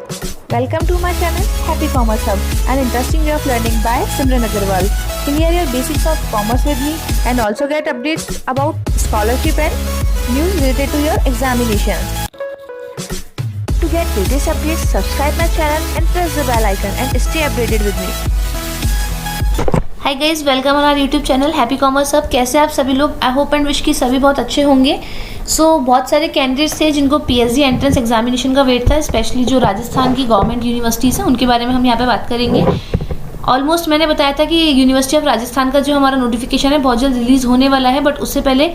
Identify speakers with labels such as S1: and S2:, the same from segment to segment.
S1: Welcome to my channel Happy Commerce Hub, an interesting way of learning by Simran Agarwal. Clear your basics of commerce with me and also get updates about scholarship and news related to your examinations. To get latest updates, subscribe my channel and press the bell icon and stay updated with me.
S2: Hi guys, welcome on our YouTube channel happy commerce hub. कैसे आप सभी लोग? I hope and wish कि सभी बहुत अच्छे होंगे। बहुत सारे कैंडिडेट्स थे जिनको पीएसजी एंट्रेंस एग्जामिनेशन का वेट था, स्पेशली जो राजस्थान की गवर्नमेंट यूनिवर्सिटीज़ हैं उनके बारे में हम यहाँ पे बात करेंगे। ऑलमोस्ट मैंने बताया था कि यूनिवर्सिटी ऑफ राजस्थान का जो हमारा नोटिफिकेशन है बहुत जल्द रिलीज़ होने वाला है, बट उससे पहले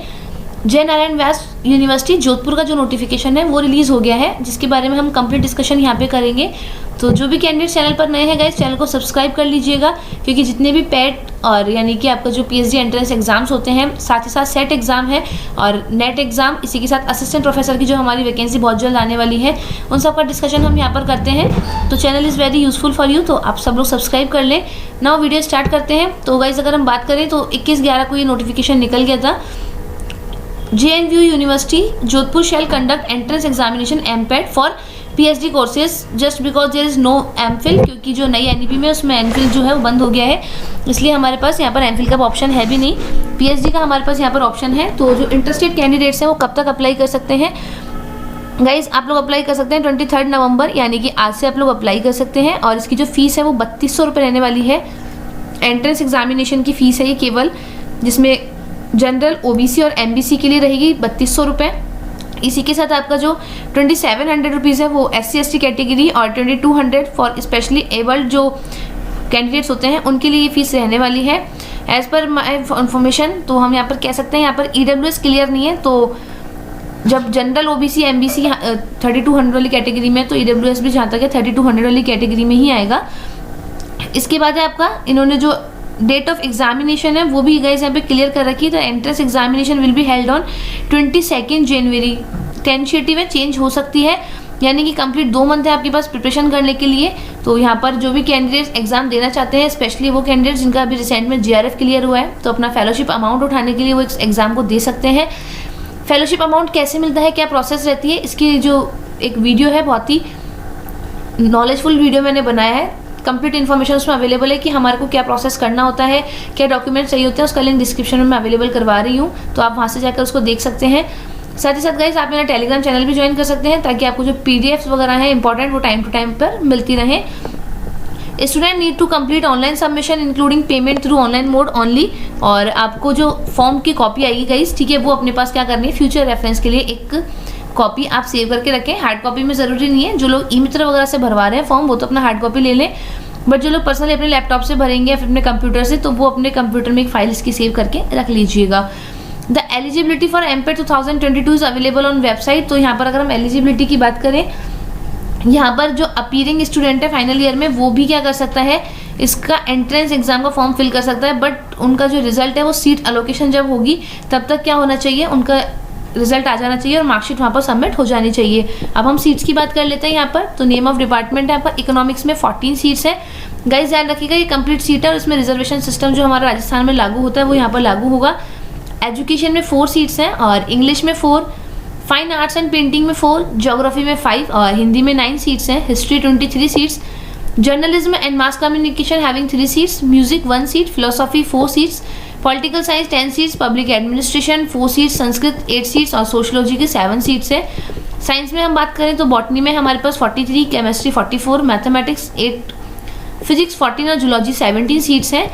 S2: जय नारायण व्यास यूनिवर्सिटी जोधपुर का जो नोटिफिकेशन है वो रिलीज़ हो गया है, जिसके बारे में हम कंप्लीट डिस्कशन यहाँ पे करेंगे। तो जो भी कैंडिडेट चैनल पर नए हैं गाइस, चैनल को सब्सक्राइब कर लीजिएगा, क्योंकि जितने भी पेट और यानी कि आपका जो पीएचडी एंट्रेंस एग्जाम्स होते हैं, साथ ही साथ सेट एग्जाम है और नेट एग्जाम, इसी के साथ असिस्टेंट प्रोफेसर की जो हमारी वैकेंसी बहुत जल्द आने वाली है, उन सब का डिस्कशन हम यहाँ पर करते हैं। तो channel is very useful for you, तो आप सब लोग सब्सक्राइब कर लें। नाउ वीडियो स्टार्ट करते हैं। तो गाइस अगर हम बात करें तो 21/11 को ये नोटिफिकेशन निकल गया था। JNVU university Jodhpur shall conduct entrance examination MPET for PhD courses just because there is no MPhil, क्योंकि जो नई एनईपी में उसमें एमफिल जो है वो बंद हो गया है, इसलिए हमारे पास यहाँ पर एमफिल का ऑप्शन है भी नहीं। पीएचडी का हमारे पास यहाँ पर ऑप्शन है। तो जो इंटरेस्टेड कैंडिडेट्स हैं वो कब तक अप्लाई कर सकते हैं गाइज? आप लोग अप्लाई कर सकते हैं 23 नवंबर, यानी कि आज से आप लोग अप्लाई कर सकते हैं। और इसकी जो फीस है वो 3200 रुपये रहने वाली है। एंट्रेंस एग्जामिनेशन की फ़ीस है ये केवल, जिसमें जनरल, ओबीसी और एमबीसी के लिए रहेगी 3200 रुपये। इसी के साथ आपका जो 2700 रुपीज़ है वो SC/ST कैटेगरी और 2200 फॉर स्पेशली एबल्ड जो कैंडिडेट्स होते हैं उनके लिए ये फीस रहने वाली है। एज़ पर माई इन्फॉर्मेशन तो हम यहाँ पर कह सकते हैं यहाँ पर EWS क्लियर नहीं है, तो जब जनरल, ओबीसी, एमबीसी 3200 वाली कैटेगरी में, तो EWS भी जहाँ तक है 3200 वाली कैटेगरी में ही आएगा। इसके बाद है आपका, इन्होंने जो डेट ऑफ एग्जामिनेशन है वो भी गाइस यहाँ पे क्लियर कर रखी है। तो entrance examination will be held on 22 January. Tentative है, चेंज हो सकती है, यानी कि कंप्लीट 2 मंथ है आपके पास प्रिपरेशन करने के लिए। तो यहाँ पर जो भी कैंडिडेट्स एग्जाम देना चाहते हैं, स्पेशली वो कैंडिडेट्स जिनका अभी रिसेंट में JRF क्लियर हुआ है, तो अपना फेलोशिप अमाउंट उठाने के लिए वो एग्जाम को दे सकते हैं। फेलोशिप अमाउंट कैसे मिलता है, क्या प्रोसेस रहती है, इसकी जो एक वीडियो है, बहुत ही नॉलेजफुल वीडियो मैंने बनाया है। कंप्लीट इन्फॉर्मेशन उसमें अवेलेबल है कि हमारे को क्या प्रोसेस करना होता है, क्या डॉक्यूमेंट चाहिए होते हैं, उसका लिंक डिस्क्रिप्शन में मैं अवेलेबल करवा रही हूँ, तो आप वहाँ से जाकर उसको देख सकते हैं। साथ ही साथ गाइस आप मेरा टेलीग्राम चैनल भी ज्वाइन कर सकते हैं, ताकि आपको जो PDFs वगैरह हैं इंपॉर्टेंट वो टाइम टू टाइम पर मिलती रहें। Student need to complete online submission including payment through online mode only. और आपको जो फॉर्म की कॉपी आएगी गाइस, ठीक है, वो अपने पास क्या करनी है, फ्यूचर रेफरेंस के लिए एक कॉपी आप सेव करके रखें। हार्ड कॉपी में ज़रूरी नहीं है, जो लोग ई-मित्र वगैरह से भरवा रहे हैं फॉर्म वो तो अपना हार्ड कॉपी ले लें, बट जो लोग पर्सनली अपने लैपटॉप से भरेंगे या फिर अपने कंप्यूटर से, तो वो अपने कंप्यूटर में एक फाइल इसकी सेव करके रख लीजिएगा। The eligibility for MPET 2022 is available on website. तो यहाँ पर अगर हम एलिजिबिलिटी की बात करें, यहाँ पर जो अपीयरिंग स्टूडेंट है फाइनल ईयर में, वो भी क्या कर सकता है, इसका एंट्रेंस एग्जाम का फॉर्म फिल कर सकता है, बट उनका जो रिजल्ट है वो सीट एलोकेशन जब होगी तब तक क्या होना चाहिए, उनका रिजल्ट आ जाना चाहिए और मार्कशीट वहाँ पर सबमिट हो जानी चाहिए। अब हम सीट्स की बात कर लेते हैं यहाँ पर। तो नेम ऑफ डिपार्टमेंट है आपका इकोनॉमिक्स में 14 सीट्स है। गाइस ध्यान रखिएगा ये कंप्लीट सीट है और इसमें रिजर्वेशन सिस्टम जो हमारा राजस्थान में लागू होता है वो यहाँ पर लागू होगा। एजुकेशन में 4 सीट्स हैं और इंग्लिश में 4, फाइन आर्ट्स एंड पेंटिंग में 4, ज्योग्राफी में 5 और हिंदी में 9 सीट्स हैं। History 23 seats, journalism and mass communication having 3 seats, music 1 seat, philosophy 4 seats, political science 10 seats, public administration 4 seats, Sanskrit 8 seats और सोशोलॉजी की 7 सीट्स है। साइंस में हम बात करें तो बॉटनी में हमारे पास 43, केमिस्ट्री 44, मैथमेटिक्स 8, फिजिक्स 14 और जूलॉजी 17 सीट्स हैं।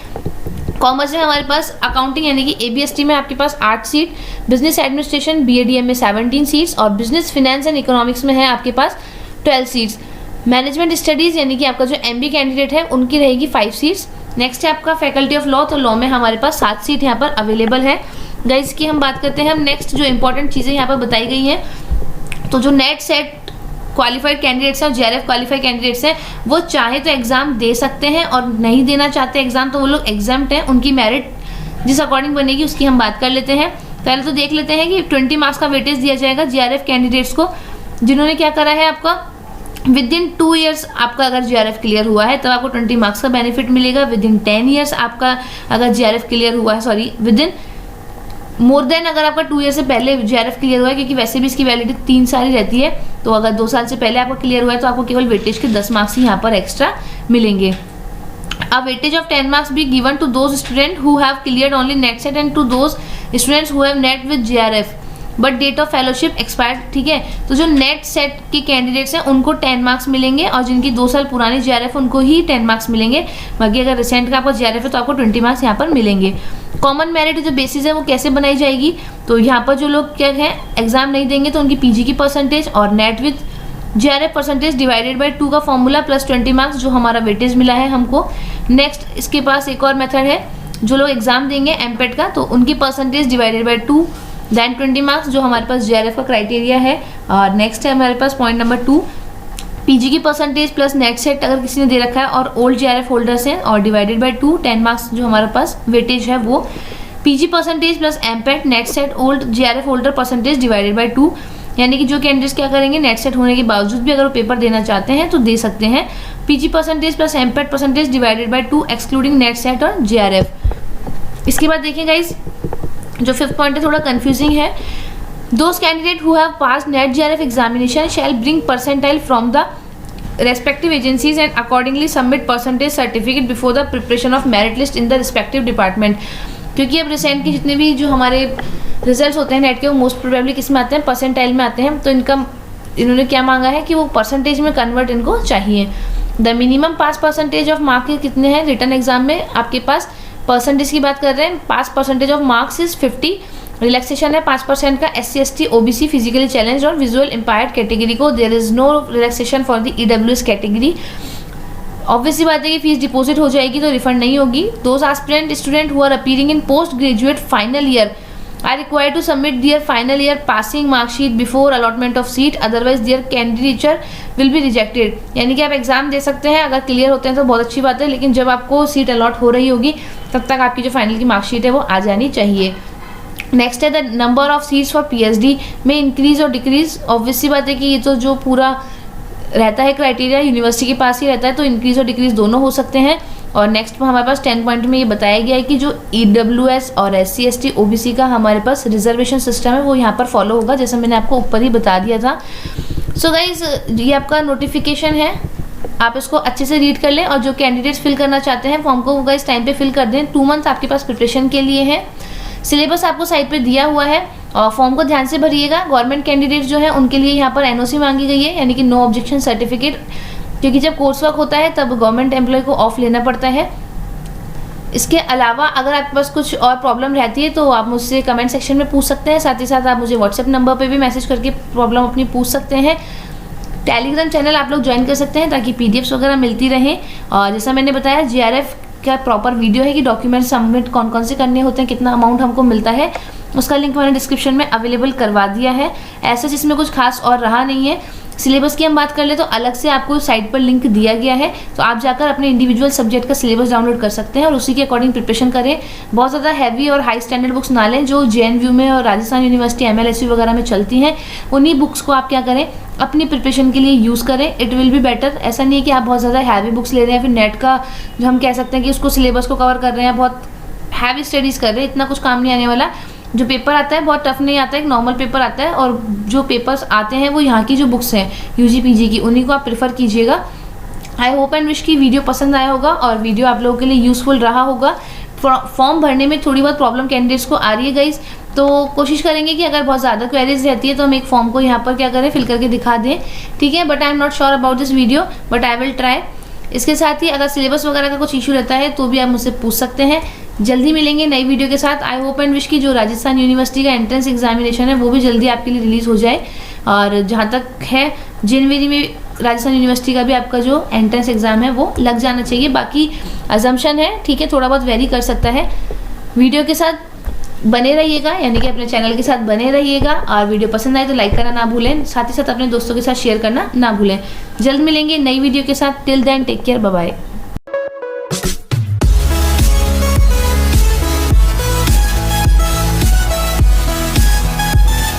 S2: कॉमर्स में हमारे पास अकाउंटिंग यानी कि ABST में आपके पास 8 सीट, बिजनेस एडमिनिस्ट्रेशन BADM में 17 सीट्स और बिजनेस फिनेंस एंड इकोनॉमिक्स में है आपके पास 12 सीट्स। मैनेजमेंट स्टडीज़ यानी कि आपका जो MBA कैंडिडेट है उनकी रहेगी 5 सीट्स। नेक्स्ट है आपका फैकल्टी ऑफ लॉ, तो लॉ में हमारे पास 7 सीट यहाँ पर अवेलेबल है। गाइस की हम बात करते हैं, हम नेक्स्ट जो इंपॉर्टेंट चीज़ें यहाँ पर बताई गई हैं, तो जो नेट सेट क्वालिफाइड कैंडिडेट्स हैं और JRF क्वालिफाइड कैंडिडेट्स हैं वो चाहे तो एग्ज़ाम दे सकते हैं और नहीं देना चाहते एग्ज़ाम तो वो लोग एग्जाम्प्ट हैं। उनकी मेरिट जिस अकॉर्डिंग बनेगी उसकी हम बात कर लेते हैं। पहले तो देख लेते हैं कि 20 मार्क्स का वेटेज दिया जाएगा JRF कैंडिडेट्स को, जिन्होंने क्या करा है, आपका विद इन 2 ईयर्स आपका अगर JRF क्लियर हुआ है तब आपको 20 मार्क्स का बेनिफिट मिलेगा। विद इन 10 ईयर्स आपका अगर JRF क्लियर हुआ है, sorry with in more than अगर आपका 2 ईयर से पहले JRF क्लियर हुआ है, क्योंकि वैसे भी इसकी वैलिडिटी 3 साल ही रहती है, तो अगर 2 साल से पहले आपका क्लियर हुआ है तो आपको केवल वेटेज के 10 मार्क्स ही यहाँ पर एक्स्ट्रा मिलेंगे। A weightage of 10 marks be given to those students who have cleared only NET set and to those students who have NET with JRF but date of fellowship expired। ठीक है, तो जो net set के candidates हैं उनको 10 marks मिलेंगे और जिनकी 2 साल पुरानी JRF उनको ही 10 मार्क्स मिलेंगे। बाकी अगर रिसेंट का आपका JRF है तो आपको 20 मार्क्स यहाँ पर मिलेंगे। कॉमन मेरिट जो बेसिस है वो कैसे बनाई जाएगी, तो यहाँ पर जो लोग क्या है एग्जाम नहीं देंगे तो उनकी PG की परसेंटेज और net with JRF percentage divided by 2 का फॉर्मूला प्लस 20 मार्क्स जो हमारा वेटेज मिला है हमको। नेक्स्ट इसके पास एक और मेथड है, जो लोग एग्जाम देंगे MPET का तो उनकी percentage divided by 2 then 20 marks जो हमारे पास JRF का क्राइटेरिया है। और नेक्स्ट है हमारे पास पॉइंट नंबर 2, PG की परसेंटेज प्लस नेट सेट अगर किसी ने दे रखा है और ओल्ड JRF होल्डर्स हैं और डिवाइडेड बाई 2 10 मार्क्स जो हमारे पास वेटेज है वो। PG percentage plus MPET net set old JRF holder percentage divided by 2, यानी कि जो कैंडिडेट्स क्या करेंगे नेट सेट होने के बावजूद भी अगर वो पेपर देना चाहते हैं तो दे सकते हैं। PG percentage plus MPET percentage divided by 2 excluding net set और JRF। इसके बाद देखिए गाइज जो 5th पॉइंट है थोड़ा कंफ्यूजिंग है। Those candidate who have pass NET JRF examination shall bring percentile from the respective agencies and accordingly submit percentage certificate before the preparation of merit list in the respective department। क्योंकि अब recent के जितने भी जो हमारे results होते हैं net के वो मोस्ट प्रोबेबली किस में आते हैं, परसेंटाइल में आते हैं। तो इन्होंने क्या मांगा है कि वो परसेंटेज में कन्वर्ट इनको चाहिए। The minimum pass percentage of marks कितने हैं रिटर्न एग्जाम में आपके पास, परसेंटेज की बात कर रहे हैं, pass percentage of marks is 50। Relaxation है 5% का SC ST OBC physically challenge और विजुअल इम्पायर्ड कैटेगरी को there is no relaxation for the EWS category. Obviously बात है कि फीस डिपॉजिट हो जाएगी तो रिफंड नहीं होगी। Those aspirant student who are appearing in post graduate final year are required to submit their final year passing marksheet before allotment of seat, otherwise their candidature will be rejected. यानी कि आप exam दे सकते हैं, अगर clear होते हैं तो बहुत अच्छी बात है, लेकिन जब आपको सीट अलॉट हो रही होगी तब तक आपकी जो फाइनल की मार्कशीट है वो आ जानी चाहिए। नेक्स्ट है the number of seats for PhD में इंक्रीज और डिक्रीज। ऑब्वियसली बात है कि ये तो जो पूरा रहता है क्राइटेरिया यूनिवर्सिटी के पास ही रहता है, तो इंक्रीज और डिक्रीज दोनों हो सकते हैं। और नेक्स्ट हमारे पास 10 पॉइंट में ये बताया गया है कि जो EWS और SC ST OBC का हमारे पास रिजर्वेशन सिस्टम है वो यहाँ पर फॉलो होगा, जैसा मैंने आपको ऊपर ही बता दिया था। सो गाइज ये आपका नोटिफिकेशन है, आप इसको अच्छे से रीड कर लें और जो कैंडिडेट्स फिल करना चाहते हैं फॉर्म को वो गाइज टाइम पे फिल कर दें। 2 मंथ आपके पास प्रिपरेशन के लिए है। सिलेबस आपको साइट पे दिया हुआ है और फॉर्म को ध्यान से भरिएगा। गवर्नमेंट कैंडिडेट्स जो है उनके लिए यहाँ पर NOC मांगी गई है, यानी कि नो ऑब्जेक्शन सर्टिफिकेट, क्योंकि जब कोर्स वर्क होता है तब गवर्नमेंट एम्प्लॉय को ऑफ लेना पड़ता है। इसके अलावा अगर आपके पास कुछ और प्रॉब्लम रहती है तो आप मुझसे कमेंट सेक्शन में पूछ सकते हैं, साथ ही साथ आप मुझे व्हाट्सएप नंबर पे भी मैसेज करके प्रॉब्लम अपनी पूछ सकते हैं। टेलीग्राम चैनल आप लोग ज्वाइन कर सकते हैं ताकि PDFs वगैरह मिलती रहें। और जैसा मैंने बताया JRF का प्रॉपर वीडियो है कि डॉक्यूमेंट सबमिट कौन कौन से करने होते हैं, कितना अमाउंट हमको मिलता है, उसका लिंक मैंने डिस्क्रिप्शन में अवेलेबल करवा दिया है। ऐसे जिसमें कुछ खास और रहा नहीं है। सिलेबस की हम बात कर ले तो अलग से आपको साइट पर लिंक दिया गया है, तो आप जाकर अपने इंडिविजुअल सब्जेक्ट का सिलेबस डाउनलोड कर सकते हैं और उसी के अकॉर्डिंग प्रिपरेशन करें। बहुत ज़्यादा हैवी और हाई स्टैंडर्ड बुक्स ना लें जो JNU में और राजस्थान यूनिवर्सिटी MLSU वगैरह में चलती हैं। उन्हीं बुक्स को आप क्या करें अपनी प्रिपरेशन के लिए यूज़ करें, इट विल बी बेटर। ऐसा नहीं है कि आप बहुत ज़्यादा हैवी बुक्स ले रहे हैं, फिर नेट का जो हम कह सकते हैं कि उसको सिलेबस को कवर कर रहे हैं, बहुत हैवी स्टडीज़ कर रहे हैं, इतना कुछ काम नहीं आने वाला। जो पेपर आता है बहुत टफ नहीं आता है, एक नॉर्मल पेपर आता है और जो पेपर्स आते हैं वो यहाँ की जो बुक्स हैं UG PG की, उन्हीं को आप प्रेफर कीजिएगा। आई होप एंड विश की वीडियो पसंद आया होगा और वीडियो आप लोगों के लिए यूज़फुल रहा होगा। फॉर्म भरने में थोड़ी बहुत प्रॉब्लम कैंडिडेट्स को आ रही है गाइज, तो कोशिश करेंगे कि अगर बहुत ज़्यादा क्वेरीज रहती है तो हम एक फॉर्म को यहाँ पर क्या करें फिल करके दिखा दें, ठीक है। But I am not sure about this video, but I will try. इसके साथ ही अगर सिलेबस वगैरह का कुछ इशू रहता है तो भी आप मुझसे पूछ सकते हैं। जल्दी मिलेंगे नई वीडियो के साथ। आई होप एंड विश की जो राजस्थान यूनिवर्सिटी का एंट्रेंस एग्जामिनेशन है वो भी जल्दी आपके लिए रिलीज़ हो जाए। और जहाँ तक है जनवरी में राजस्थान यूनिवर्सिटी का भी आपका जो एंट्रेंस एग्ज़ाम है वो लग जाना चाहिए। बाकी अजम्पशन है, ठीक है, थोड़ा बहुत वेरी कर सकता है। वीडियो के साथ बने रहिएगा, यानी कि अपने चैनल के साथ बने रहिएगा। और वीडियो पसंद आए तो लाइक करना ना भूलें, साथ ही साथ अपने दोस्तों के साथ शेयर करना ना भूलें। जल्द मिलेंगे नई वीडियो के साथ। Till then take care, bye bye.